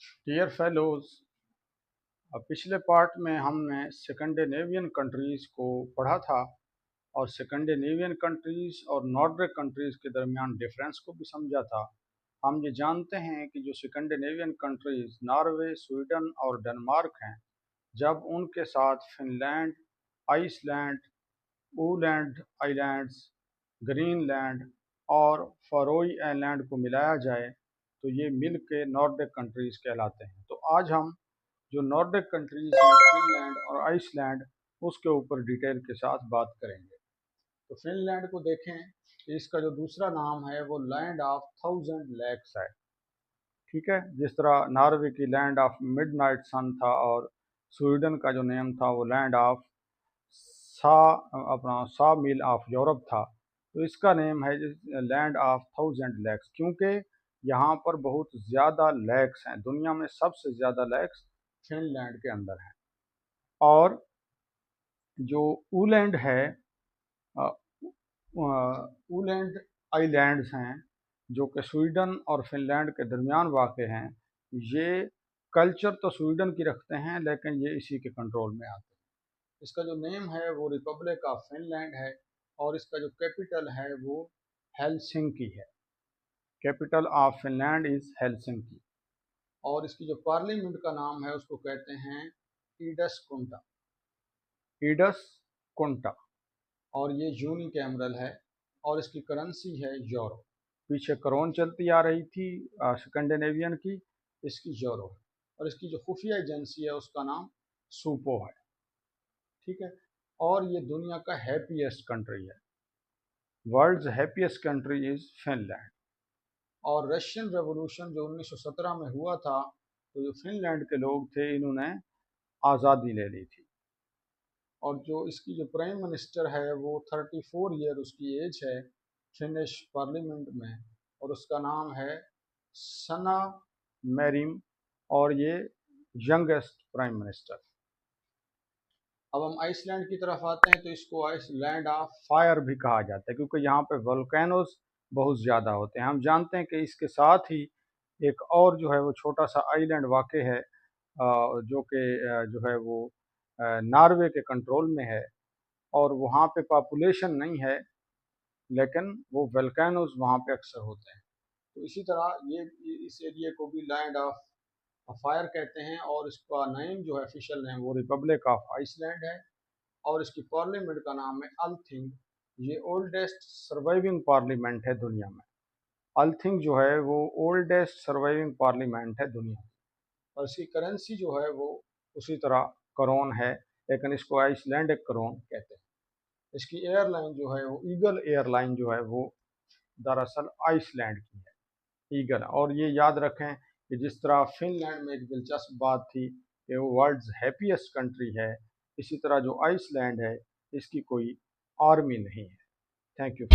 Dear fellows, पिछले part में हमने स्कैंडिनेवियन कंट्रीज़ को पढ़ा था और स्कैंडिनेवियन कंट्रीज़ और नॉर्डिक कंट्रीज़ के दरमियान डिफरेंस को भी समझा था। हम ये जानते हैं कि जो स्कैंडिनेवियन कंट्रीज़ नॉर्वे, स्वीडन और डेनमार्क हैं, जब उनके साथ फिनलैंड, आइसलैंड, ऊलैंड आइलैंड्स, ग्रीनलैंड और फरोई आइलैंड को मिलाया जाए तो ये मिल के नॉर्डिक कंट्रीज़ कहलाते हैं। तो आज हम जो नॉर्डिक कंट्रीज़ हैं फिनलैंड और आइसलैंड, उसके ऊपर डिटेल के साथ बात करेंगे। तो फिनलैंड को देखें कि इसका जो दूसरा नाम है वो लैंड ऑफ थाउजेंड लेक्स है। ठीक है, जिस तरह नॉर्वे की लैंड ऑफ मिडनाइट सन था और स्वीडन का जो नेम था वो लैंड ऑफ सा सा मील ऑफ यूरोप था, तो इसका नेम है लैंड ऑफ थाउजेंड लेक्स, क्योंकि यहाँ पर बहुत ज़्यादा लेक्स हैं। दुनिया में सबसे ज़्यादा लेक्स फिनलैंड के अंदर हैं। और जो ऊलैंड है, ऊलैंड आइलैंड्स हैं जो कि स्वीडन और फिनलैंड के दरमियान वाक़ हैं। ये कल्चर तो स्वीडन की रखते हैं लेकिन ये इसी के कंट्रोल में आते हैं। इसका जो नेम है वो रिपब्लिक ऑफ फिनलैंड है और इसका जो कैपिटल है वो हेलसिंकी है। Capital of Finland is Helsinki. और इसकी जो पार्लियामेंट का नाम है उसको कहते हैं ईडस कुंटा, ईडस कुंटा। और ये यूनिकैमरल है और इसकी करेंसी है यूरो। पीछे करोन चलती आ रही थी स्कैंडिनेवियन की, इसकी यूरो है। और इसकी जो खुफिया एजेंसी है उसका नाम सूपो है। ठीक है, और ये दुनिया का हैप्पीएस्ट कंट्री है। World's happiest country is Finland. और रशियन रेवोल्यूशन जो 1917 में हुआ था, तो जो फिनलैंड के लोग थे इन्होंने आज़ादी ले ली थी। और जो इसकी जो प्राइम मिनिस्टर है वो 34 ईयर उसकी एज है फिनिश पार्लियामेंट में, और उसका नाम है सना मैरिम, और ये यंगेस्ट प्राइम मिनिस्टर। अब हम आइसलैंड की तरफ आते हैं, तो इसको आइसलैंड ऑफ फायर भी कहा जाता है क्योंकि यहाँ पे वोल्केनोज बहुत ज़्यादा होते हैं। हम जानते हैं कि इसके साथ ही एक और जो है वो छोटा सा आइलैंड वाक़ है, जो कि जो है वो नॉर्वे के कंट्रोल में है, और वहाँ पे पॉपुलेशन नहीं है लेकिन वो वोल्केनोज वहाँ पे अक्सर होते हैं। तो इसी तरह ये इस एरिया को भी लैंड ऑफ फायर कहते हैं, और इसका नेम जो है ऑफिशियल नेम वो रिपब्लिक ऑफ आइसलैंड है। और इसकी पार्लियामेंट का नाम है अल्थिंग। ये ओल्डेस्ट सर्वाइविंग पार्लियामेंट है दुनिया में। अल्थिंग जो है वो ओल्डेस्ट सर्वाइविंग पार्लियामेंट है दुनिया में। और इसकी करेंसी जो है वो उसी तरह करोन है, लेकिन इसको आइसलैंडिक करोन कहते हैं। इसकी एयरलाइन जो है वो ईगल एयरलाइन जो है वो दरअसल आइसलैंड की है, ईगल। और ये याद रखें कि जिस तरह फिनलैंड में एक दिलचस्प बात थी कि वो वर्ल्ड्स हैप्पीएस्ट कंट्री है, इसी तरह जो आइसलैंड है इसकी कोई आर्मी नहीं है। Thank you.